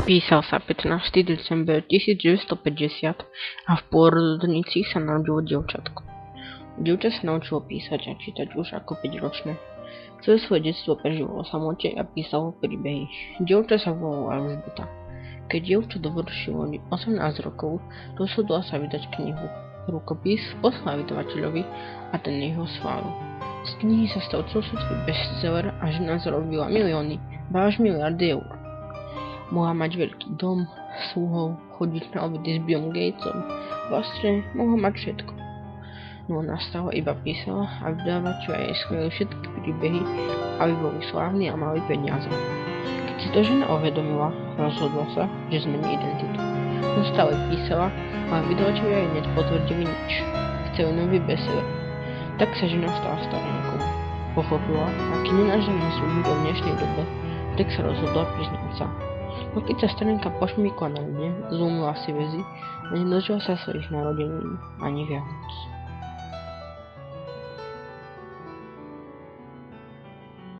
Písal sa 15. december 1950 a v pôrodnici sa narodilo dievčatko. Dievča sa naučilo písať a čítať už ako 5-ročné. Celé svoje detstvo prežívalo v samote a písalo príbehy. Dievča sa volalo Alžbeta. Keď dievča dovršilo 18 rokov, rozhodla sa vydať knihu Rukopis poslala vydavateľovi a ten jeho schválil. Z knihy sa stal celosvetový bestseller a žena zarobila milióny, ba až miliardy eur. Mohla mať veľký dom, sluhov, chodiť na obedy s Billom Gatesom, vlastne mohla mať všetko. No ona stále iba písala a vydavateľia jej schválili všetky príbehy, aby boli slávni a mali peniaze. Keď si to žena uvedomila, rozhodla sa, že zmení identitu. No stále písala, ale vydavateľia jej nepotvrdili nič. Chceli nový bestseller. Tak sa žena stala starenkou. Pochopila, aký nenážavný sú ľudia v dnešnej dobe, tak sa rozhodla priznať sa. No keď sa starenka pošmykla na mne, zlomila si väzy a nedožila sa svojich narodenín ani Vianoc.